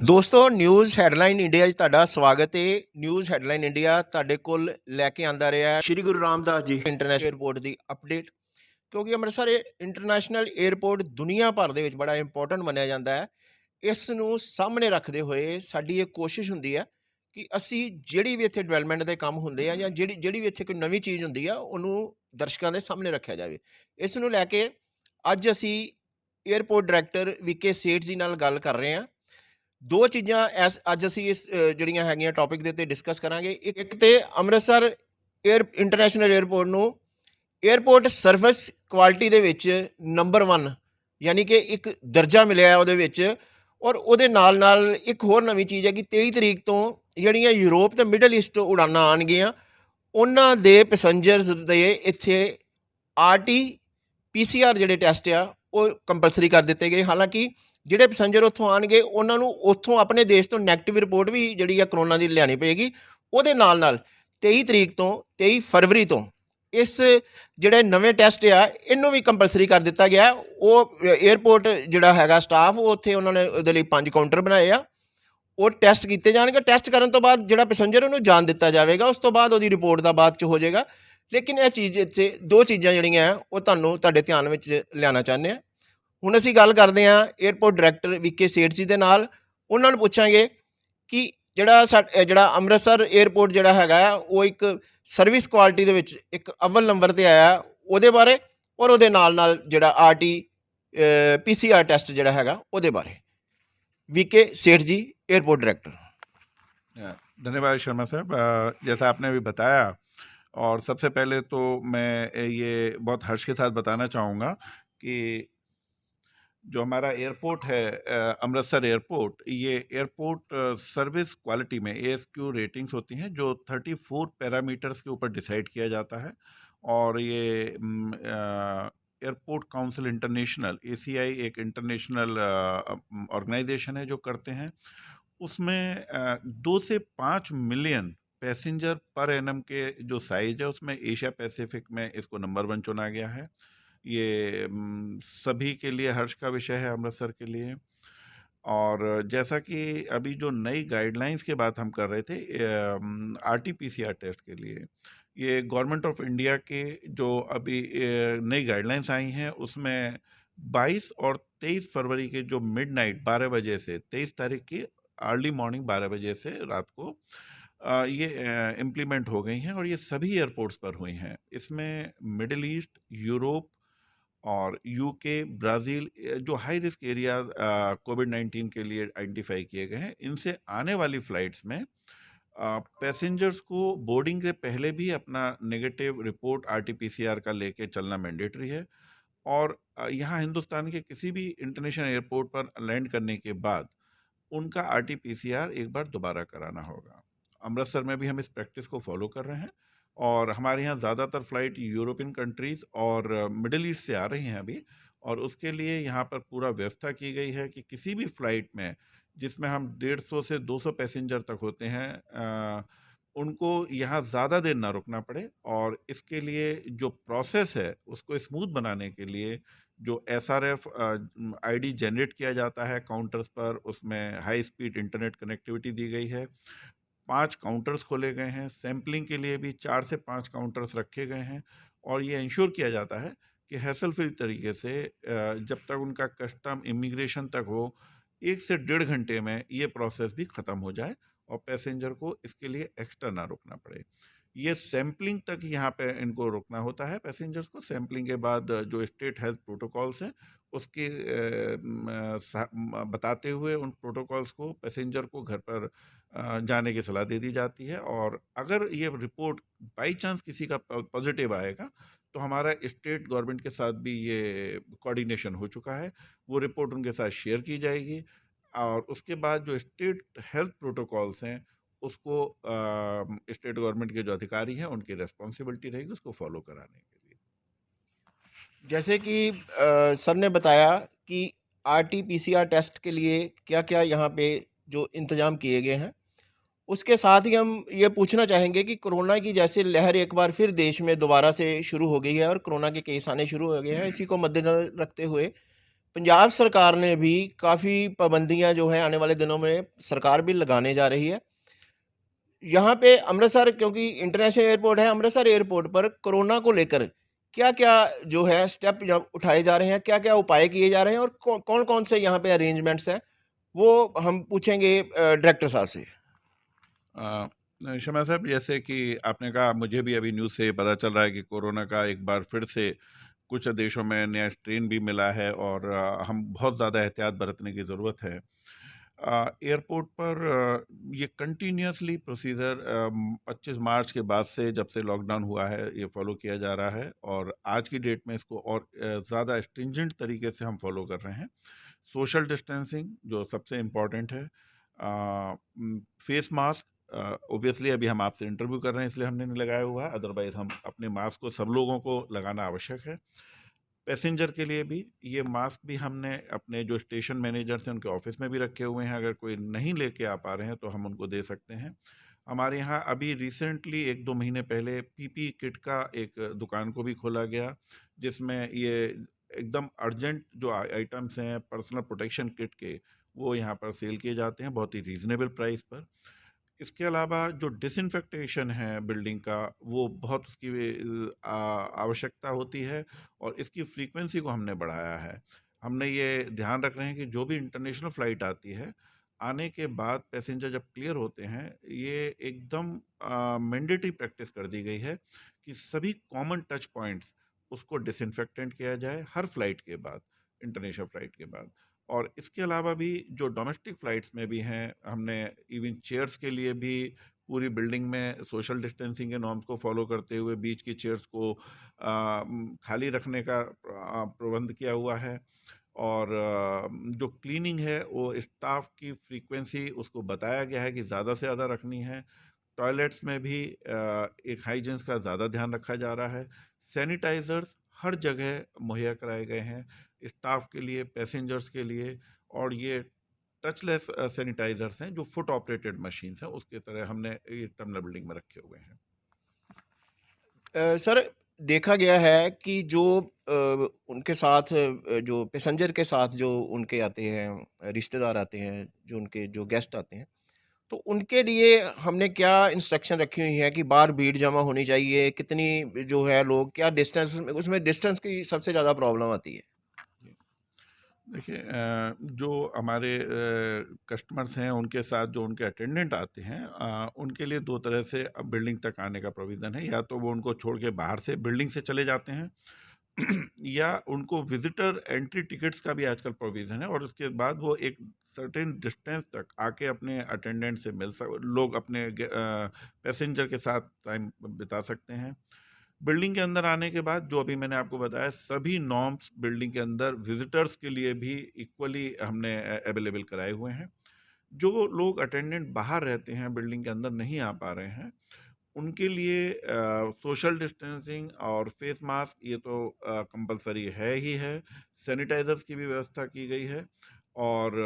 ਦੋਸਤੋ news headline India 'ਚ ਤੁਹਾਡਾ ਸਵਾਗਤ ਹੈ। ਨਿਊਜ਼ ਹੈਡਲਾਈਨ ਇੰਡੀਆ ਤੁਹਾਡੇ ਕੋਲ ਲੈ ਕੇ ਆਂਦਾ ਰਿਹਾ ਹੈ ਸ਼੍ਰੀ ਗੁਰੂ ਰਾਮਦਾਸ ਜੀ ਇੰਟਰਨੈਸ਼ਨਲ 에ਅਰਪੋਰਟ ਦੀ ਅਪਡੇਟ, ਕਿਉਂਕਿ ਅੰਮ੍ਰਿਤਸਰ ਇੰਟਰਨੈਸ਼ਨਲ 에ਅਰਪੋਰਟ ਦੁਨੀਆ ਭਰ ਦੇ ਵਿੱਚ ਬੜਾ ਇੰਪੋਰਟੈਂਟ ਮੰਨਿਆ ਜਾਂਦਾ ਹੈ। ਇਸ ਨੂੰ ਸਾਹਮਣੇ ਰੱਖਦੇ ਹੋਏ ਸਾਡੀ ਇਹ ਕੋਸ਼ਿਸ਼ ਹੁੰਦੀ ਹੈ ਕਿ ਅਸੀਂ ਜਿਹੜੀ ਵੀ ਇੱਥੇ ਡਿਵੈਲਪਮੈਂਟ ਦੇ ਕੰਮ ਹੁੰਦੇ ਆ ਜਾਂ ਜਿਹੜੀ ਵੀ ਇੱਥੇ ਕੋਈ ਨਵੀਂ ਚੀਜ਼ ਹੁੰਦੀ ਆ ਉਹਨੂੰ ਦਰਸ਼ਕਾਂ ਦੇ ਸਾਹਮਣੇ ਰੱਖਿਆ ਜਾਵੇ। ਇਸ ਨੂੰ ਲੈ ਕੇ ਅੱਜ ਅਸੀਂ 에ਅਰਪੋਰਟ ਡਾਇਰੈਕਟਰ ਵੀਕੇ ਸੇਠ ਜੀ ਨਾਲ ਗੱਲ ਕਰ ਰਹੇ ਹਾਂ। ਦੋ ਚੀਜ਼ਾਂ ਅੱਜ ਅਸੀਂ ਇਸ ਜਿਹੜੀਆਂ ਹੈਗੀਆਂ ਟੌਪਿਕ ਦੇ ਉੱਤੇ ਡਿਸਕਸ ਕਰਾਂਗੇ। ਇੱਕ ਤੇ ਅੰਮ੍ਰਿਤਸਰ ਇੰਟਰਨੈਸ਼ਨਲ 에ਅਰਪੋਰਟ ਨੂੰ 에ਅਰਪੋਰਟ ਸਰਵਿਸ ਕੁਆਲਿਟੀ ਦੇ ਵਿੱਚ ਨੰਬਰ 1 ਯਾਨੀ ਕਿ ਇੱਕ ਦਰਜਾ ਮਿਲਿਆ ਉਹਦੇ ਵਿੱਚ। ਔਰ ਉਹਦੇ ਨਾਲ ਇੱਕ ਹੋਰ ਨਵੀਂ ਚੀਜ਼ ਹੈ ਕਿ 23 ਤਰੀਕ ਤੋਂ ਜਿਹੜੀਆਂ ਯੂਰਪ ਤੇ ਮਿਡਲ ਈਸਟ ਤੋਂ ਉਡਾਨਾਂ ਆਉਣਗੀਆਂ ਉਹਨਾਂ ਦੇ ਪੈਸੰਜਰਸ ਦੇ ਇੱਥੇ RT-PCR ਜਿਹੜੇ ਟੈਸਟ ਆ ਉਹ ਕੰਪਲਸਰੀ ਕਰ ਦਿੱਤੇ ਗਏ। ਹਾਲਾਂਕਿ ਜਿਹੜੇ ਪੈਸੰਜਰ ਉੱਥੋਂ ਆਉਣਗੇ ਉਹਨਾਂ ਨੂੰ ਉੱਥੋਂ ਆਪਣੇ ਦੇਸ਼ ਤੋਂ ਨੈਗੇਟਿਵ ਰਿਪੋਰਟ ਵੀ ਜਿਹੜੀ ਆ ਕਰੋਨਾ ਦੀ ਲਿਆਉਣੀ ਪਏਗੀ। ਉਹਦੇ ਨਾਲ 23 ਤਰੀਕ ਤੋਂ 23 ਫਰਵਰੀ ਤੋਂ ਇਸ ਜਿਹੜੇ ਨਵੇਂ ਟੈਸਟ ਆ ਇਹਨੂੰ ਵੀ ਕੰਪਲਸਰੀ ਕਰ ਦਿੱਤਾ ਗਿਆ। ਉਹ 에ਅਰਪੋਰਟ ਜਿਹੜਾ ਹੈਗਾ ਸਟਾਫ ਉਹ ਉੱਥੇ ਉਹਨਾਂ ਨੇ ਉਹਦੇ ਲਈ 5 ਕਾਊਂਟਰ ਬਣਾਏ ਆ। ਉਹ ਟੈਸਟ ਕੀਤੇ ਜਾਣਗੇ। ਟੈਸਟ ਕਰਨ ਤੋਂ ਬਾਅਦ ਜਿਹੜਾ ਪੈਸੰਜਰ ਉਹਨੂੰ ਜਾਣ ਦਿੱਤਾ ਜਾਵੇਗਾ। ਉਸ ਤੋਂ ਬਾਅਦ ਉਹਦੀ ਰਿਪੋਰਟ ਦਾ ਬਾਅਦ 'ਚ ਹੋ ਜਾਏਗਾ। ਲੇਕਿਨ ਇਹ ਚੀਜ਼ ਇੱਥੇ ਦੋ ਚੀਜ਼ਾਂ ਜਿਹੜੀਆਂ ਉਹ ਤੁਹਾਡੇ ਧਿਆਨ ਵਿੱਚ ਲਿਆਉਣਾ ਚਾਹੁੰਦੇ ਹਾਂ। ਹੁਣ ਅਸੀਂ ਗੱਲ ਕਰਦੇ ਹਾਂ 에ਅਰਪੋਰਟ ਡਾਇਰੈਕਟਰ ਵੀਕੇ ਸੇਠ ਜੀ ਦੇ ਨਾਲ। ਉਹਨਾਂ ਨੂੰ ਪੁੱਛਾਂਗੇ ਕਿ ਜਿਹੜਾ ਅੰਮ੍ਰਿਤਸਰ 에ਅਰਪੋਰਟ ਜਿਹੜਾ ਹੈਗਾ ਉਹ ਇੱਕ ਸਰਵਿਸ ਕੁਆਲਿਟੀ ਦੇ ਵਿੱਚ ਇੱਕ ਅਵਲ ਨੰਬਰ 'ਤੇ ਆਇਆ ਉਹਦੇ ਬਾਰੇ, ਔਰ ਉਹਦੇ ਨਾਲ ਜਿਹੜਾ RT-PCR ਟੈਸਟ ਜਿਹੜਾ ਹੈਗਾ ਉਹਦੇ बारे। वीके सेठ जी एयरपोर्ट डायरेक्टर। धन्यवाद शर्मा साहब। जैसा आपने अभी बताया, और सबसे पहले तो मैं ये बहुत हर्ष के साथ बताना चाहूँगा कि जो हमारा एयरपोर्ट है अमृतसर एयरपोर्ट, ये एयरपोर्ट सर्विस क्वालिटी में ASQ रेटिंग्स होती हैं जो 34 पैरामीटर्स के ऊपर डिसाइड किया जाता है। और ये एयरपोर्ट काउंसिल इंटरनेशनल ACI एक इंटरनेशनल ऑर्गेनाइजेशन है जो करते हैं। उसमें 2 से 5 मिलियन पैसेंजर पर एनम के जो साइज है उसमें एशिया पैसिफिक में इसको नंबर 1 चुना गया है। ये सभी के लिए हर्ष का विषय है, अमृतसर के लिए। और जैसा कि अभी जो नई गाइडलाइंस की बात हम कर रहे थे RT-PCR टेस्ट के लिए, ये गवर्नमेंट ऑफ इंडिया के जो अभी नई गाइडलाइंस आई हैं उसमें 22 और 23 फरवरी के जो मिडनाइट 12 बजे से 23 तारीख की अर्ली मॉर्निंग 12 बजे से रात को ये इम्प्लीमेंट हो गई हैं और ये सभी एयरपोर्ट्स पर हुई हैं। इसमें मिडिल ईस्ट, यूरोप और UK, ब्राज़ील जो हाई रिस्क एरिया कोविड-19 के लिए आइडेंटिफाई किए गए हैं, इनसे आने वाली फ़्लाइट्स में पैसेंजर्स को बोर्डिंग से पहले भी अपना नेगेटिव रिपोर्ट RT-PCR का लेके चलना मैंडेटरी है। और यहाँ हिंदुस्तान के किसी भी इंटरनेशनल एयरपोर्ट पर लैंड करने के बाद उनका RT-PCR एक बार दोबारा कराना होगा। अमृतसर में भी हम इस प्रैक्टिस को फॉलो कर रहे हैं और हमारे यहाँ ज़्यादातर फ़्लाइट यूरोपियन कंट्रीज़ और मिडिल ईस्ट से आ रही हैं अभी, और उसके लिए यहाँ पर पूरा व्यवस्था की गई है कि किसी भी फ़्लाइट में जिसमें हम 150 से 200 पैसेंजर तक होते हैं उनको यहाँ ज़्यादा देर ना रुकना पड़े। और इसके लिए जो प्रोसेस है उसको स्मूथ बनाने के लिए जो SRF ID जनरेट किया जाता है काउंटर्स पर, उसमें हाई स्पीड इंटरनेट कनेक्टिविटी दी गई है। 5 काउंटर्स खोले गए हैं। सैम्पलिंग के लिए भी 4 से 5 काउंटर्स रखे गए हैं और ये इंश्योर किया जाता है कि हैसल फ्री तरीके से जब तक उनका कस्टम इमिग्रेशन तक हो 1 से 1.5 घंटे में ये प्रोसेस भी ख़त्म हो जाए और पैसेंजर को इसके लिए एक्स्ट्रा ना रुकना पड़े। ये सैम्पलिंग तक यहाँ पे इनको रुकना होता है पैसेंजर्स को। सैम्पलिंग के बाद जो स्टेट हेल्थ प्रोटोकॉल्स हैं उसके बताते हुए उन प्रोटोकॉल्स को पैसेंजर को घर पर जाने की सलाह दे दी जाती है। और अगर ये रिपोर्ट बाई चांस किसी का पॉजिटिव आएगा तो हमारा स्टेट गवर्नमेंट के साथ भी ये कोऑर्डिनेशन हो चुका है। वो रिपोर्ट उनके साथ शेयर की जाएगी और उसके बाद जो स्टेट हेल्थ प्रोटोकॉल्स हैं उसको स्टेट गवर्नमेंट के जो अधिकारी हैं उनकी रेस्पॉन्सिबिलिटी रहेगी उसको फॉलो कराने के लिए। जैसे कि सर ने बताया कि RT-PCR टेस्ट के लिए क्या क्या यहाँ पे जो इंतज़ाम किए गए हैं, उसके साथ ही हम ये पूछना चाहेंगे कि कोरोना की जैसे लहर एक बार फिर देश में दोबारा से शुरू हो गई है और कोरोना के केस आने शुरू हो गए हैं। इसी को मद्देनज़र रखते हुए पंजाब सरकार ने भी काफ़ी पाबंदियाँ जो है आने वाले दिनों में सरकार भी लगाने जा रही है। यहाँ पे अमृतसर क्योंकि इंटरनेशनल एयरपोर्ट है, अमृतसर एयरपोर्ट पर कोरोना को लेकर क्या-क्या जो है स्टेप ज उठाए जा रहे हैं, क्या-क्या उपाय किए जा रहे हैं और कौन-कौन से यहाँ पे अरेंजमेंट्स हैं, वो हम पूछेंगे डायरेक्टर साहब से। शमा साहब, जैसे कि आपने कहा, मुझे भी अभी न्यूज़ से पता चल रहा है कि कोरोना का एक बार फिर से कुछ देशों में नया स्ट्रेन भी मिला है और हम बहुत ज़्यादा एहतियात बरतने की ज़रूरत है। एयरपोर्ट पर ये कंटिन्यूअसली प्रोसीजर 25 मार्च के बाद से, जब से लॉकडाउन हुआ है, ये फॉलो किया जा रहा है और आज की डेट में इसको और ज़्यादा स्ट्रिंजेंट तरीके से हम फॉलो कर रहे हैं। सोशल डिस्टेंसिंग जो सबसे इम्पॉर्टेंट है, फेस मास्क, ऑब्वियसली अभी हम आपसे इंटरव्यू कर रहे हैं इसलिए हमने नहीं लगाया हुआ है, अदरवाइज हम अपने मास्क को सब लोगों को लगाना आवश्यक है। पैसेंजर के लिए भी ये मास्क भी हमने अपने जो स्टेशन मैनेजर्स हैं उनके ऑफिस में भी रखे हुए हैं, अगर कोई नहीं लेके आ पा रहे हैं तो हम उनको दे सकते हैं। हमारे यहाँ अभी रिसेंटली 1-2 महीने पहले पीपी किट का एक दुकान को भी खोला गया, जिसमें ये एकदम अर्जेंट जो आइटम्स हैं पर्सनल प्रोटेक्शन किट के, वो यहाँ पर सेल किए जाते हैं बहुत ही रीजनेबल प्राइस पर। इसके अलावा जो डिसइंफेक्टेशन है बिल्डिंग का, वो बहुत उसकी आवश्यकता होती है और इसकी फ्रीक्वेंसी को हमने बढ़ाया है। हमने ये ध्यान रख रहे हैं कि जो भी इंटरनेशनल फ़्लाइट आती है, आने के बाद पैसेंजर जब क्लियर होते हैं, ये एकदम मैंडेटरी प्रैक्टिस कर दी गई है कि सभी कॉमन टच पॉइंट्स उसको डिसइंफेक्टेंट किया जाए हर फ्लाइट के बाद, इंटरनेशनल फ़्लाइट के बाद। और इसके अलावा भी जो डोमेस्टिक फ़्लाइट्स में भी हैं, हमने इवन चेयर्स के लिए भी पूरी बिल्डिंग में सोशल डिस्टेंसिंग के नॉर्म्स को फॉलो करते हुए बीच की चेयर्स को खाली रखने का प्रबंध किया हुआ है। और जो क्लीनिंग है वो स्टाफ की फ्रीक्वेंसी उसको बताया गया है कि ज़्यादा से ज़्यादा रखनी है। टॉयलेट्स में भी एक हाइजीन्स का ज़्यादा ध्यान रखा जा रहा है। सैनिटाइज़र्स हर जगह मुहैया कराए गए हैं, स्टाफ के लिए, पैसेंजर्स के लिए। और ये टचलेस सैनिटाइज़र्स हैं जो फुट ऑपरेटेड मशीन्स हैं, उसकी तरह हमने ये टर्मिनल बिल्डिंग में रखे हुए हैं। सर देखा गया है कि जो उनके साथ जो पैसेंजर के साथ जो उनके आते हैं रिश्तेदार आते हैं, जो उनके जो गेस्ट आते हैं, तो उनके लिए हमने क्या इंस्ट्रक्शन रखी हुई है कि बाहर भीड़ जमा होनी चाहिए, कितनी जो है लोग क्या डिस्टेंस उसमें डिस्टेंस की सबसे ज़्यादा प्रॉब्लम आती है? देखिए, जो हमारे कस्टमर्स हैं उनके साथ जो उनके अटेंडेंट आते हैं, उनके लिए दो तरह से अब बिल्डिंग तक आने का प्रोविज़न है। या तो वो उनको छोड़ के बाहर से बिल्डिंग से चले जाते हैं या उनको विजिटर एंट्री टिकट्स का भी आजकल प्रोविज़न है और उसके बाद वो एक सर्टेन डिस्टेंस तक आके अपने अटेंडेंट से लोग अपने पैसेंजर के साथ टाइम बिता सकते हैं। बिल्डिंग के अंदर आने के बाद जो अभी मैंने आपको बताया, सभी नॉर्म्स बिल्डिंग के अंदर विजिटर्स के लिए भी इक्वली हमने अवेलेबल कराए हुए हैं। जो लोग अटेंडेंट बाहर रहते हैं, बिल्डिंग के अंदर नहीं आ पा रहे हैं, उनके लिए सोशल डिस्टेंसिंग और फेस मास्क ये तो कंपलसरी है ही है। सैनिटाइजर्स की भी व्यवस्था की गई है और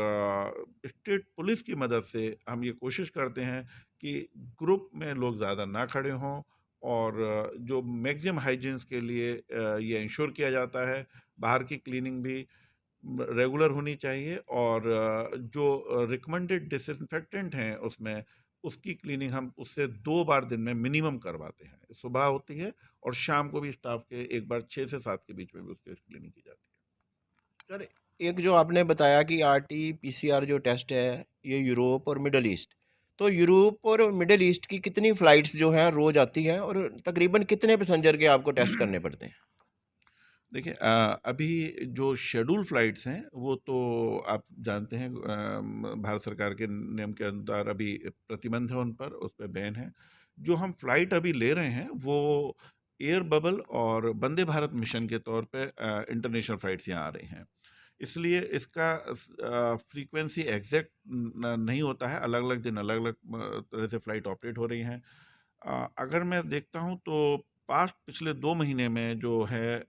स्टेट पुलिस की मदद से हम ये कोशिश करते हैं कि ग्रुप में लोग ज़्यादा ना खड़े हों और जो मैक्सिमम हाइजीन्स के लिए ये इंश्योर किया जाता है। बाहर की क्लीनिंग भी रेगुलर होनी चाहिए और जो रिकमेंडेड डिसइंफेक्टेंट हैं उसमें, उसकी क्लीनिंग हम उससे 2 बार दिन में मिनिमम करवाते हैं। सुबह होती है और शाम को भी स्टाफ के एक बार 6 से 7 के बीच में भी उसकी क्लीनिंग की जाती सर एक जो आपने बताया कि आरटी-पीसीआर जो टेस्ट है, ये यूरोप और मिडल ईस्ट, तो यूरोप और मिडल ईस्ट की कितनी फ्लाइट्स जो हैं रोज़ आती हैं और तकरीबन कितने पैसेंजर के आपको टेस्ट है। करने पड़ते हैं? देखिए, अभी जो शेड्यूल फ्लाइट्स हैं वो तो आप जानते हैं, भारत सरकार के नियम के अनुसार अभी प्रतिबंध है उन पर, उस पे बैन है। जो हम फ्लाइट अभी ले रहे हैं वो एयर बबल और वंदे भारत मिशन के तौर पे इंटरनेशनल फ्लाइट्स यहाँ आ रही हैं। इसलिए इसका फ्रीक्वेंसी एग्जैक्ट नहीं होता है, अलग अलग दिन अलग अलग तरह से फ्लाइट ऑपरेट हो रही हैं। अगर मैं देखता हूँ तो पिछले 2 महीने में जो है,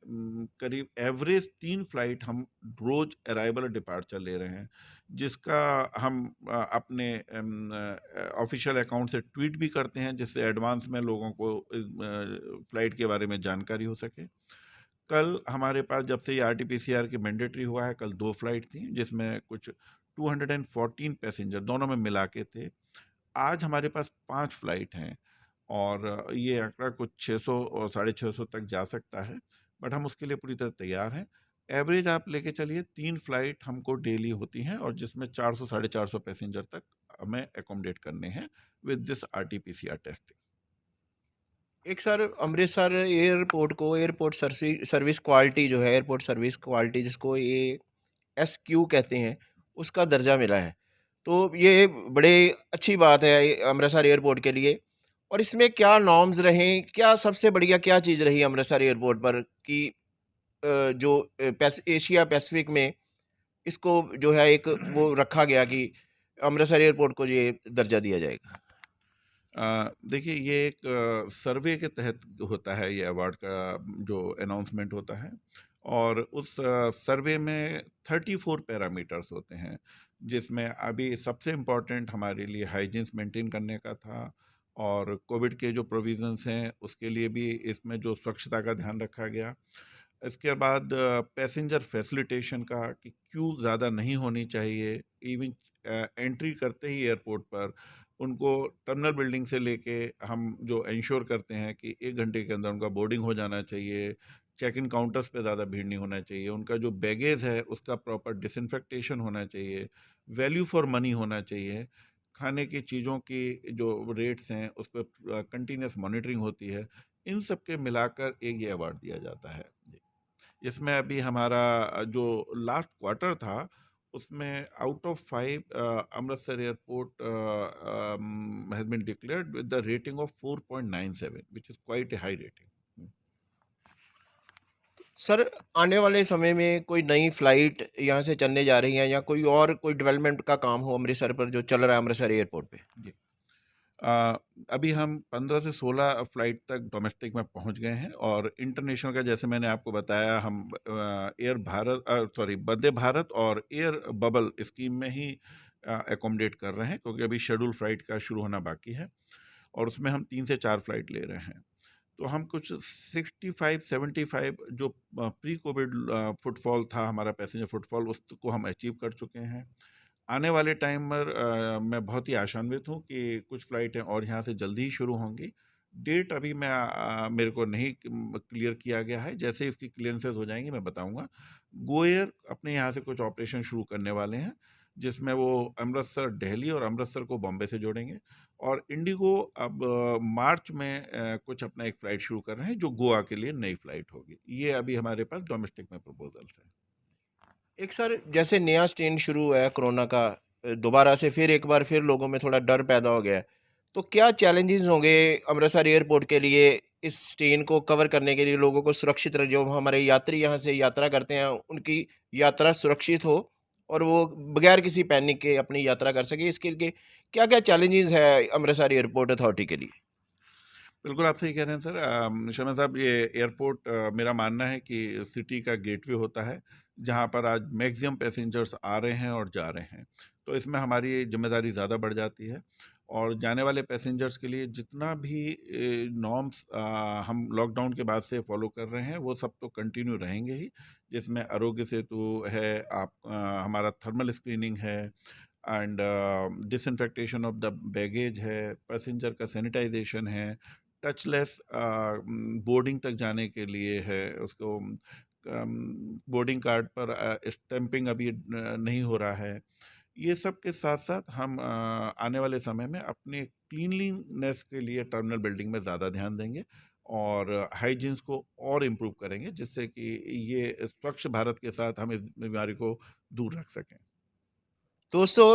करीब एवरेज 3 फ्लाइट हम रोज़ अराइवल और डिपार्चर ले रहे हैं, जिसका हम अपने ऑफ़िशियल अकाउंट से ट्वीट भी करते हैं, जिससे एडवांस में लोगों को फ्लाइट के बारे में जानकारी हो सके। कल हमारे पास जब से ये आरटी-पीसीआर की मैंडेटरी हुआ है, कल 2 फ्लाइट थी जिसमें कुछ 214 पैसेंजर दोनों में मिला के थे। आज हमारे पास 5 फ्लाइट हैं और ये आंकड़ा कुछ 600 और 650 तक जा सकता है, बट हम उसके लिए पूरी तरह तैयार हैं। एवरेज आप लेके चलिए 3 फ्लाइट हमको डेली होती हैं और जिसमें 400 साढ़े 400 पैसेंजर तक हमें एकोमोडेट करने हैं विद दिस आरटी-पीसीआर टेस्टिंग। एक सर अमृतसर एयरपोर्ट को एयरपोर्ट सर्विस क्वालिटी जो है एयरपोर्ट सर्विस क्वालिटी जिसको ये एसक्यू कहते हैं उसका दर्जा मिला है। तो ये बड़े अच्छी बात है अमृतसर एयरपोर्ट के लिए। और इसमें क्या नॉर्म्स रहे, क्या सबसे बढ़िया क्या चीज़ रही अमृतसर एयरपोर्ट पर कि जो एशिया पैसिफिक में इसको जो है एक वो रखा गया कि अमृतसर एयरपोर्ट को ये दर्जा दिया जाएगा। देखिए ये एक सर्वे के तहत होता है ये अवार्ड का जो अनाउंसमेंट होता है और उस सर्वे में 34 पैरामीटर्स होते हैं जिसमें अभी सबसे इम्पोर्टेंट हमारे लिए हाइजीन्स मेंटेन करने का था और कोविड के जो प्रोविजंस हैं उसके लिए भी इसमें जो स्वच्छता का ध्यान रखा गया। इसके बाद पैसेंजर फैसिलिटेशन का कि क्यू ज़्यादा नहीं होनी चाहिए। इवन एंट्री करते ही एयरपोर्ट पर उनको टर्मिनल बिल्डिंग से लेके हम जो इंश्योर करते हैं कि 1 घंटे के अंदर उनका बोर्डिंग हो जाना चाहिए, चेक इन काउंटर्स पे ज़्यादा भीड़ नहीं होना चाहिए, उनका जो बैगेज है उसका प्रॉपर डिसइंफेक्टेशन होना चाहिए, वैल्यू फॉर मनी होना चाहिए, खाने की चीज़ों की जो रेट्स हैं उस पर कंटिन्यूस मॉनिटरिंग होती है। इन सब के मिलाकर एक ये अवार्ड दिया जाता है। जी। इसमें अभी हमारा जो लास्ट क्वार्टर था उसमें out of 5 Amritsar airport has been declared with the rating of 4.97 which is quite a high rating. Sir आने वाले समय में कोई नई फ्लाइट यहाँ से चलने जा रही है या कोई और कोई डेवलपमेंट का काम हो अमृतसर पर जो चल रहा है अमृतसर एयरपोर्ट पे? जी। अ, अभी हम 15 से 16 फ्लाइट तक डोमेस्टिक में पहुंच गए हैं और इंटरनेशनल का जैसे मैंने आपको बताया हम एयर भारत सॉरी वंदे भारत और एयर बबल स्कीम में ही एकोमोडेट कर रहे हैं क्योंकि अभी शेड्यूल फ्लाइट का शुरू होना बाकी है और उसमें हम 3 से 4 फ्लाइट ले रहे हैं। तो हम कुछ 65-75 जो प्री कोविड फुटफॉल था हमारा पैसेंजर फुटफॉल उसको हम अचीव कर चुके हैं। आने वाले टाइम पर मैं बहुत ही आशान्वित हूँ कि कुछ फ्लाइटें और यहाँ से जल्दी ही शुरू होंगी। डेट अभी मेरे को नहीं क्लियर किया गया है, जैसे इसकी क्लियरेंसेस हो जाएंगी मैं बताऊंगा। गो एयर अपने यहाँ से कुछ ऑपरेशन शुरू करने वाले हैं जिसमें वो अमृतसर दिल्ली और अमृतसर को बॉम्बे से जोड़ेंगे और इंडिगो अब मार्च में कुछ अपना एक फ़्लाइट शुरू कर रहे हैं जो गोवा के लिए नई फ़्लाइट होगी। ये अभी हमारे पास डोमेस्टिक में प्रपोजल्स हैं। एक सर जैसे नया स्ट्रेन शुरू हुआ है कोरोना का, दोबारा से फिर एक बार फिर लोगों में थोड़ा डर पैदा हो गया है। तो क्या चैलेंजेस होंगे अमृतसर एयरपोर्ट के लिए इस स्ट्रेन को कवर करने के लिए लोगों को सुरक्षित रख जो हमारे यात्री यहाँ से यात्रा करते हैं उनकी यात्रा सुरक्षित हो और वो बगैर किसी पैनिक के अपनी यात्रा कर सके, इसके लिए क्या-क्या चैलेंजेस है अमृतसर एयरपोर्ट अथॉरिटी के लिए? बिल्कुल, आप सही कह रहे हैं सर। शर्मा साहब ये एयरपोर्ट मेरा मानना है कि सिटी का गेटवे होता है, जहाँ पर आज मैक्सिमम पैसेंजर्स आ रहे हैं और जा रहे हैं। तो इसमें हमारी ज़िम्मेदारी ज़्यादा बढ़ जाती है और जाने वाले पैसेंजर्स के लिए जितना भी नॉर्म्स हम लॉकडाउन के बाद से फ़ॉलो कर रहे हैं, वो सब तो कंटिन्यू रहेंगे ही। जिसमें आरोग्य सेतु है, हमारा थर्मल स्क्रीनिंग है एंड डिसइंफेक्टेशन ऑफ द बैगेज है, पैसेंजर का सैनिटाइज़ेशन है, टचलेस बोर्डिंग तक जाने के लिए है उसको बोर्डिंग कार्ड पर स्टैंपिंग अभी नहीं हो रहा है। ये सब के साथ साथ हम आने वाले समय में अपने क्लीनलीनेस के लिए टर्मिनल बिल्डिंग में ज़्यादा ध्यान देंगे और हाइजीन्स को और इम्प्रूव करेंगे जिससे कि ये स्वच्छ भारत के साथ हम इस बीमारी को दूर रख सकें। दोस्तों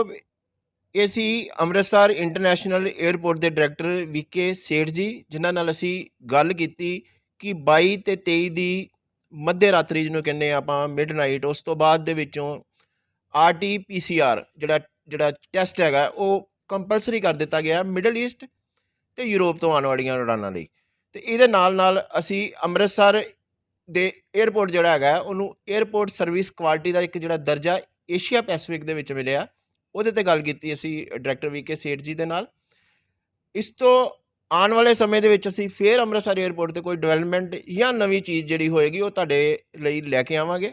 ਏਸੀ ਅੰਮ੍ਰਿਤਸਰ ਇੰਟਰਨੈਸ਼ਨਲ 에ਅਰਪੋਰਟ ਦੇ ਡਾਇਰੈਕਟਰ ਵੀਕੇ ਸੇਠ ਜੀ ਜਿਨ੍ਹਾਂ ਨਾਲ ਅਸੀਂ ਗੱਲ ਕੀਤੀ ਕਿ 22 ਤੇ 23 ਦੀ ਮੱਧੇ ਰਾਤਰੀ ਜਿਹਨੂੰ ਕਹਿੰਦੇ ਆਪਾਂ ਮਿਡਨਾਈਟ ਉਸ ਤੋਂ ਬਾਅਦ ਦੇ ਵਿੱਚੋਂ ਆਰਟੀ-ਪੀਸੀਆਰ ਜਿਹੜਾ ਟੈਸਟ ਹੈਗਾ ਉਹ ਕੰਪਲਸਰੀ ਕਰ ਦਿੱਤਾ ਗਿਆ ਮਿਡਲ ਈਸਟ ਤੇ ਯੂਰਪ ਤੋਂ ਆਉਣ ਵਾਲੀਆਂ ਉਡਾਨਾਂ ਲਈ। ਤੇ ਇਹਦੇ ਨਾਲ ਅਸੀਂ ਅੰਮ੍ਰਿਤਸਰ ਦੇ 에ਅਰਪੋਰਟ ਜਿਹੜਾ ਹੈਗਾ ਉਹਨੂੰ 에ਅਰਪੋਰਟ ਸਰਵਿਸ ਕੁਆਲਿਟੀ ਦਾ ਇੱਕ ਜਿਹੜਾ ਦਰਜਾ ਏਸ਼ੀਆ ਪੈਸੀਫਿਕ ਦੇ ਵਿੱਚ ਮਿਲਿਆ ਉਹਦੇ ਤੇ ਗੱਲ ਕੀਤੀ ਅਸੀਂ ਡਾਇਰੈਕਟਰ ਵੀਕੇ ਸੇਠ ਜੀ ਦੇ ਨਾਲ। ਇਸ ਤੋਂ ਆਉਣ ਵਾਲੇ ਸਮੇਂ ਦੇ ਵਿੱਚ ਅਸੀਂ ਫੇਰ ਅੰਮ੍ਰਿਤਸਰ ਏਅਰਪੋਰਟ ਤੇ ਕੋਈ ਡਿਵੈਲਪਮੈਂਟ ਜਾਂ ਨਵੀਂ ਚੀਜ਼ ਜਿਹੜੀ ਹੋਏਗੀ ਉਹ ਤੁਹਾਡੇ ਲਈ ਲੈ ਕੇ ਆਵਾਂਗੇ।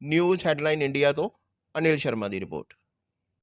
ਨਿਊਜ਼ ਹੈਡਲਾਈਨ ਇੰਡੀਆ ਤੋਂ ਅਨਿਲ ਸ਼ਰਮਾ ਦੀ ਰਿਪੋਰਟ।